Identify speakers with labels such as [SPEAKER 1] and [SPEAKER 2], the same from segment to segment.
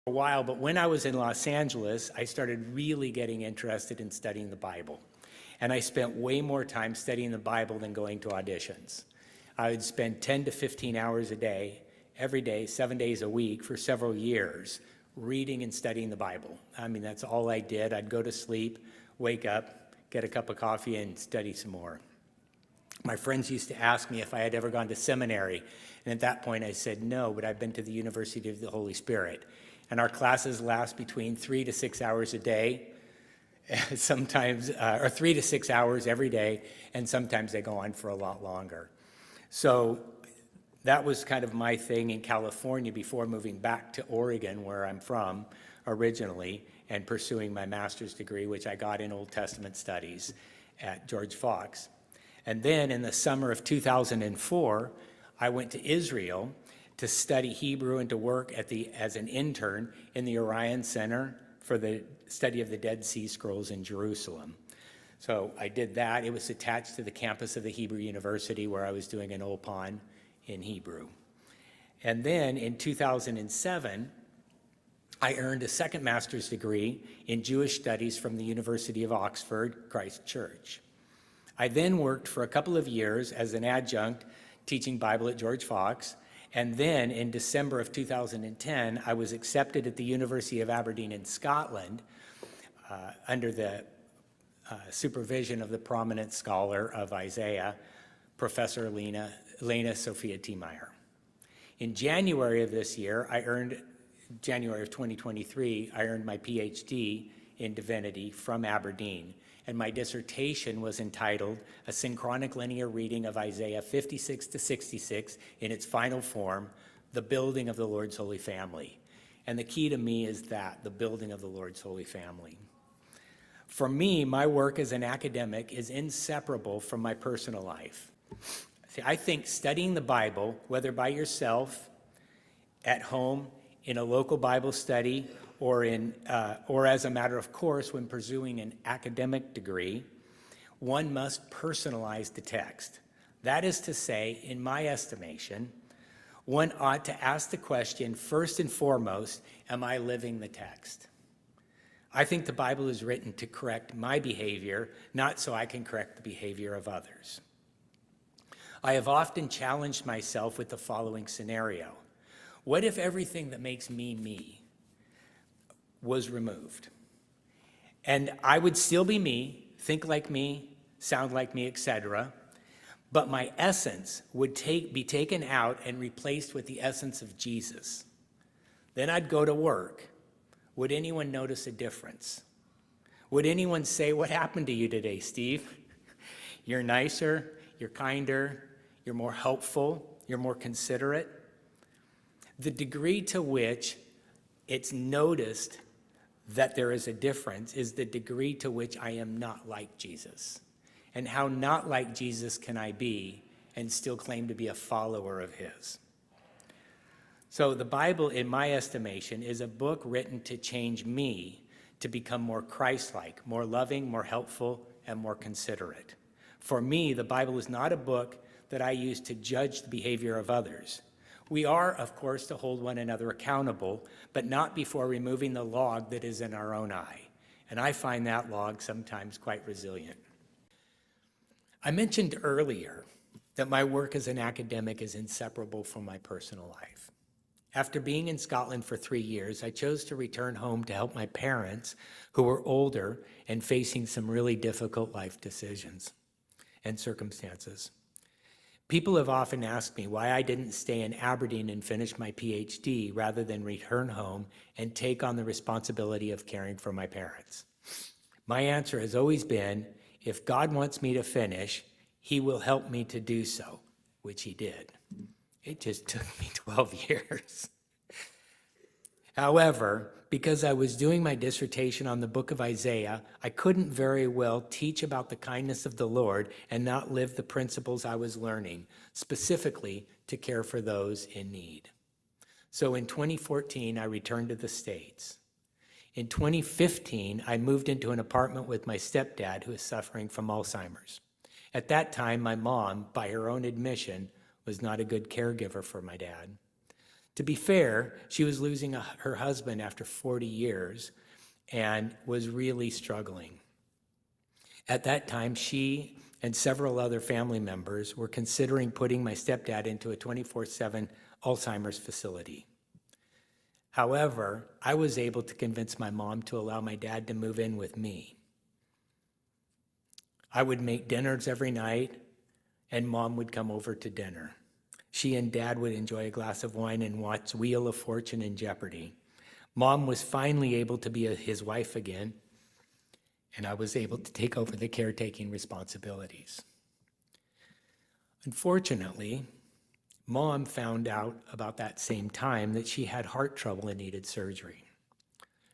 [SPEAKER 1] a while, but when I was in Los Angeles, I started really getting interested in studying the Bible. And I spent way more time studying the Bible than going to auditions. I would spend 10 to 15 hours a day, every day, 7 days a week for several years, reading and studying the Bible. I mean, that's all I did. I'd go to sleep, wake up, get a cup of coffee, and study some more. My friends used to ask me if I had ever gone to seminary, and at that point I said no, but I've been to the University of the Holy Spirit. And our classes last between 3 to 6 hours a day, sometimes, or 3 to 6 hours every day, and sometimes they go on for a lot longer. So that was kind of my thing in California before moving back to Oregon, where I'm from originally, and pursuing my master's degree, which I got in Old Testament studies at George Fox. And then in the summer of 2004, I went to Israel to study Hebrew and to work as an intern in the Orion Center for the study of the Dead Sea Scrolls in Jerusalem. So I did that. It was attached to the campus of the Hebrew University where I was doing an OPON in Hebrew. And then in 2007, I earned a second master's degree in Jewish studies from the University of Oxford, Christ Church. I then worked for a couple of years as an adjunct teaching Bible at George Fox. And then in December of 2010, I was accepted at the University of Aberdeen in Scotland under the supervision of the prominent scholar of Isaiah, Professor Lena Sophia T. Meyer. In January of this year, January of 2023, I earned my PhD in divinity from Aberdeen. And my dissertation was entitled A Synchronic Linear Reading of Isaiah 56 to 66 in its final form, The Building of the Lord's Holy Family. And the key to me is that, the building of the Lord's Holy Family. For me, my work as an academic is inseparable from my personal life. See, I think studying the Bible, whether by yourself, at home, in a local Bible study, or as a matter of course when pursuing an academic degree, one must personalize the text. That is to say, in my estimation, one ought to ask the question, first and foremost, am I living the text? I think the Bible is written to correct my behavior, not so I can correct the behavior of others. I have often challenged myself with the following scenario. What if everything that makes me me was removed? And I would still be me, think like me, sound like me, etc., but my essence would be taken out and replaced with the essence of Jesus. Then I'd go to work. Would anyone notice a difference? Would anyone say, what happened to you today, Steve? You're nicer, you're kinder, you're more helpful, you're more considerate. The degree to which it's noticed that there is a difference is the degree to which I am not like Jesus. And how not like Jesus can I be and still claim to be a follower of his? So the Bible, in my estimation, is a book written to change me to become more Christ-like, more loving, more helpful, and more considerate. For me, the Bible is not a book that I use to judge the behavior of others. We are, of course, to hold one another accountable, but not before removing the log that is in our own eye. And I find that log sometimes quite resilient. I mentioned earlier that my work as an academic is inseparable from my personal life. After being in Scotland for 3 years, I chose to return home to help my parents, who were older and facing some really difficult life decisions and circumstances. People have often asked me why I didn't stay in Aberdeen and finish my PhD rather than return home and take on the responsibility of caring for my parents. My answer has always been, if God wants me to finish, he will help me to do so, which he did. It just took me 12 years. However, because I was doing my dissertation on the book of Isaiah, I couldn't very well teach about the kindness of the Lord and not live the principles I was learning, specifically to care for those in need. So in 2014, I returned to the States. In 2015, I moved into an apartment with my stepdad, who is suffering from Alzheimer's. At that time, my mom, by her own admission, was not a good caregiver for my dad. To be fair, she was losing her husband after 40 years and was really struggling. At that time, she and several other family members were considering putting my stepdad into a 24/7 Alzheimer's facility. However, I was able to convince my mom to allow my dad to move in with me. I would make dinners every night, and Mom would come over to dinner. She and Dad would enjoy a glass of wine and watch Wheel of Fortune and Jeopardy. Mom was finally able to be his wife again, and I was able to take over the caretaking responsibilities. Unfortunately, Mom found out about that same time that she had heart trouble and needed surgery.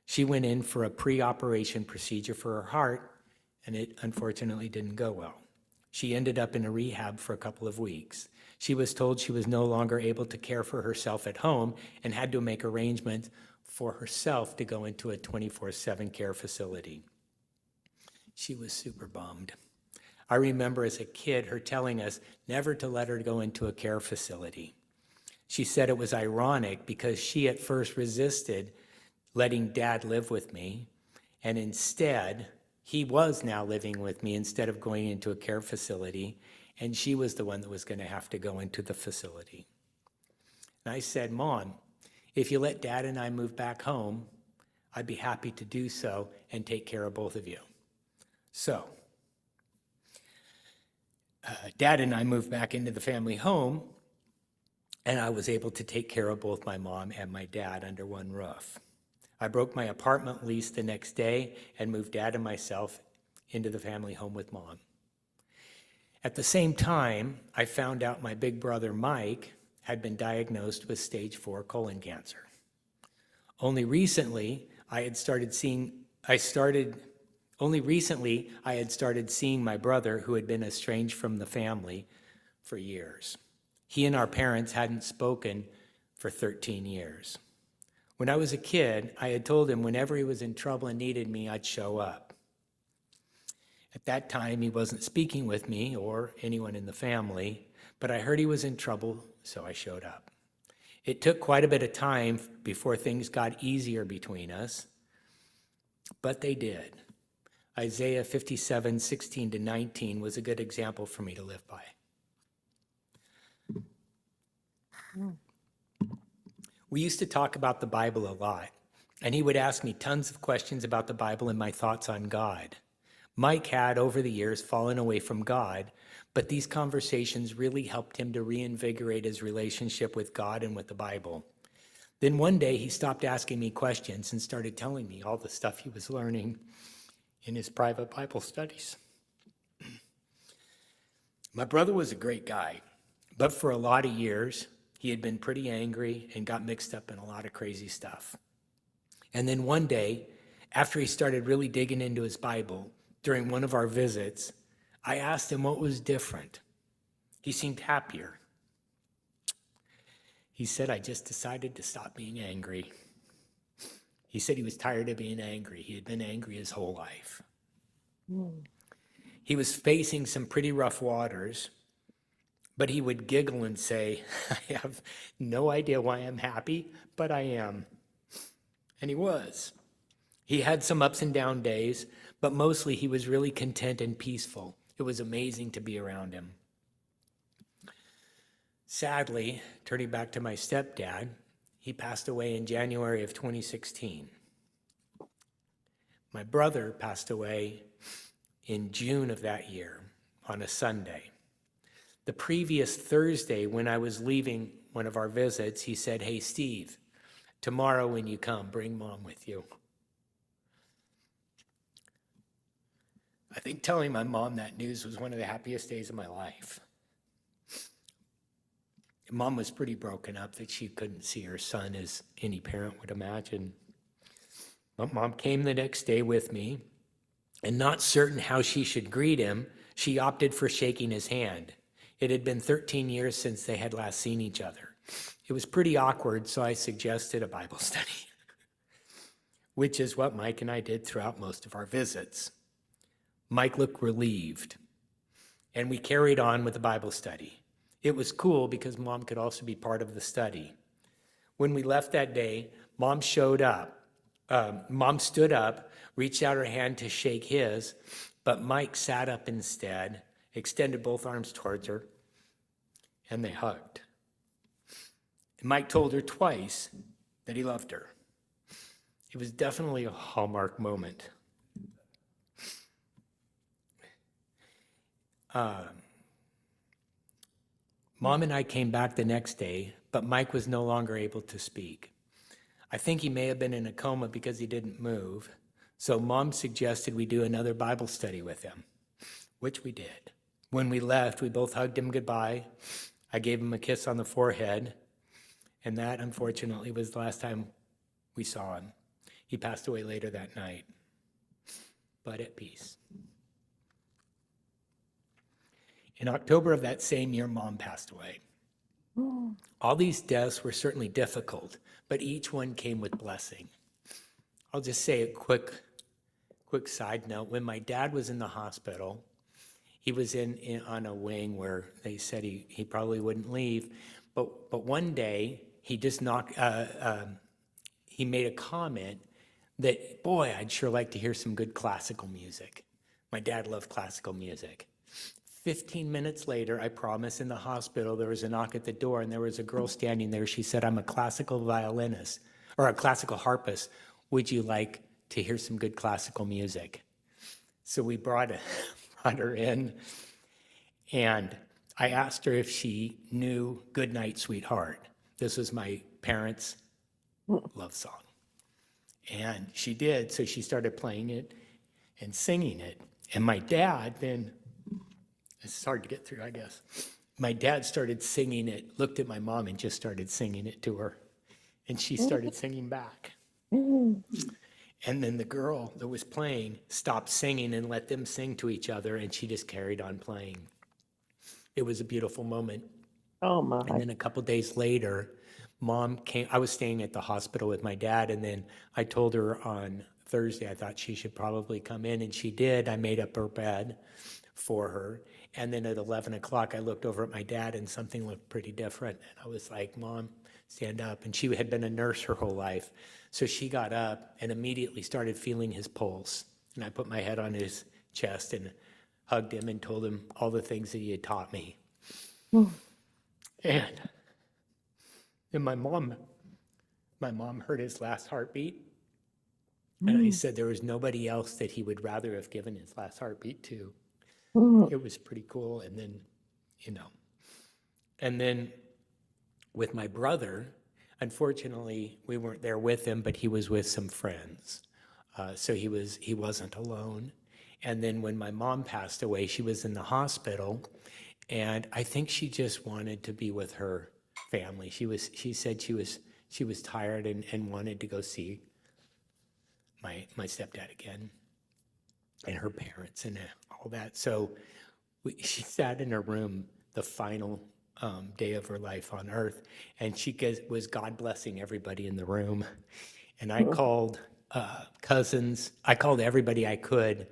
[SPEAKER 1] She went in for a pre-operation procedure for her heart, and it unfortunately didn't go well. She ended up in a rehab for a couple of weeks. She was told she was no longer able to care for herself at home and had to make arrangements for herself to go into a 24/7 care facility. She was super bummed. I remember as a kid her telling us never to let her go into a care facility. She said it was ironic because she at first resisted letting Dad live with me, and instead, he was now living with me instead of going into a care facility, and she was the one that was going to have to go into the facility. And I said, Mom, if you let Dad and I move back home, I'd be happy to do so and take care of both of you. So, Dad and I moved back into the family home, and I was able to take care of both my mom and my dad under one roof. I broke my apartment lease the next day and moved Dad and myself into the family home with Mom. At the same time, I found out my big brother Mike had been diagnosed with stage 4 colon cancer. Only recently I had started seeing my brother, who had been estranged from the family for years. He and our parents hadn't spoken for 13 years. When I was a kid, I had told him whenever he was in trouble and needed me, I'd show up. At that time, he wasn't speaking with me or anyone in the family, but I heard he was in trouble, so I showed up. It took quite a bit of time before things got easier between us, but they did. Isaiah 57:16-19 was a good example for me to live by. We used to talk about the Bible a lot, and he would ask me tons of questions about the Bible and my thoughts on God. Mike had, over the years, fallen away from God, but these conversations really helped him to reinvigorate his relationship with God and with the Bible. Then one day, he stopped asking me questions and started telling me all the stuff he was learning in his private Bible studies. My brother was a great guy, but for a lot of years, he had been pretty angry and got mixed up in a lot of crazy stuff. And then one day, after he started really digging into his Bible, during one of our visits, I asked him what was different. He seemed happier. He said, I just decided to stop being angry. He said he was tired of being angry. He had been angry his whole life. He was facing some pretty rough waters, but he would giggle and say, I have no idea why I'm happy, but I am. And he was. He had some ups and down days, but mostly he was really content and peaceful. It was amazing to be around him. Sadly, turning back to my stepdad, he passed away in January of 2016. My brother passed away in June of that year on a Sunday. The previous Thursday, when I was leaving one of our visits, he said, hey, Steve, tomorrow when you come, bring Mom with you. I think telling my mom that news was one of the happiest days of my life. Mom was pretty broken up that she couldn't see her son, as any parent would imagine. But Mom came the next day with me, and not certain how she should greet him, she opted for shaking his hand. It had been 13 years since they had last seen each other. It was pretty awkward, so I suggested a Bible study, which is what Mike and I did throughout most of our visits. Mike looked relieved, and we carried on with the Bible study. It was cool because Mom could also be part of the study. When we left that day, Mom showed up. Mom stood up, reached out her hand to shake his, but Mike sat up instead, extended both arms towards her, and they hugged. And Mike told her twice that he loved her. It was definitely a hallmark moment. Mom and I came back the next day, but Mike was no longer able to speak. I think he may have been in a coma because he didn't move. So Mom suggested we do another Bible study with him, which we did. When we left, we both hugged him goodbye. I gave him a kiss on the forehead, and that, unfortunately, was the last time we saw him. He passed away later that night, but at peace. In October of that same year, Mom passed away. All these deaths were certainly difficult, but each one came with blessing. I'll just say a quick side note. When my dad was in the hospital, he was on a wing where they said he probably wouldn't leave, but one day he just he made a comment that, boy, I'd sure like to hear some good classical music. My dad loved classical music. 15 minutes later, I promise, in the hospital, there was a knock at the door, and there was a girl standing there. She said, I'm a classical violinist, or a classical harpist. Would you like to hear some good classical music? So we brought her in, and I asked her if she knew Good Night, Sweetheart. This was my parents' love song. And she did, so she started playing it and singing it. And my dad then, it's hard to get through, I guess. My dad started singing it, looked at my mom and just started singing it to her. And she started singing back. And then the girl that was playing stopped singing and let them sing to each other, and she just carried on playing. It was a beautiful moment.
[SPEAKER 2] Oh, my.
[SPEAKER 1] And then a couple days later, Mom came. I was staying at the hospital with my dad, and then I told her on Thursday I thought she should probably come in, and she did. I made up her bed for her. And then at 11 o'clock, I looked over at my dad, and something looked pretty different. And I was like, Mom, stand up. And she had been a nurse her whole life. So she got up and immediately started feeling his pulse. And I put my head on his chest and hugged him and told him all the things that he had taught me. And my mom heard his last heartbeat. And I said there was nobody else that he would rather have given his last heartbeat to. It was pretty cool. And then, and then with my brother, unfortunately, we weren't there with him, but he was with some friends. So he wasn't alone. And then when my mom passed away, she was in the hospital, and I think she just wanted to be with her family. She said she was tired and wanted to go see my stepdad again and her parents and all that. So she sat in her room the final day of her life on earth, and she was God blessing everybody in the room. And I called cousins. I called everybody I could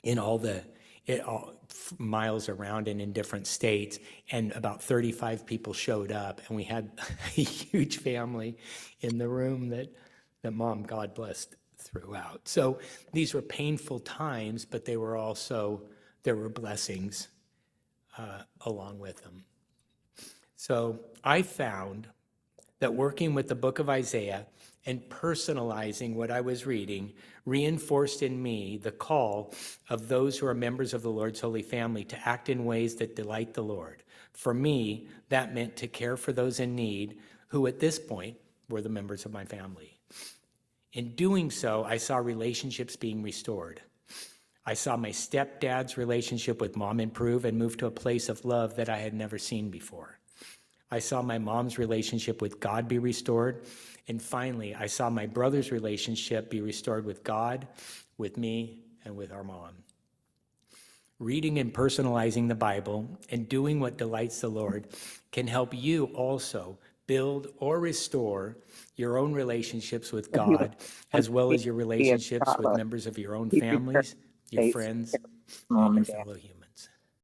[SPEAKER 1] in all miles around and in different states, and about 35 people showed up, and we had a huge family in the room that Mom, God blessed, throughout. So these were painful times, but there were blessings along with them. So I found that working with the book of Isaiah and personalizing what I was reading reinforced in me the call of those who are members of the Lord's holy family to act in ways that delight the Lord. For me, that meant to care for those in need who at this point were the members of my family. In doing so, I saw relationships being restored. I saw my stepdad's relationship with Mom improve and move to a place of love that I had never seen before. I saw my mom's relationship with God be restored. And finally, I saw my brother's relationship be restored with God, with me, and with our mom. Reading and personalizing the Bible and doing what delights the Lord can help you also build or restore your own relationships with God, as well as your relationships with members of your own families, your friends, and your fellow humans.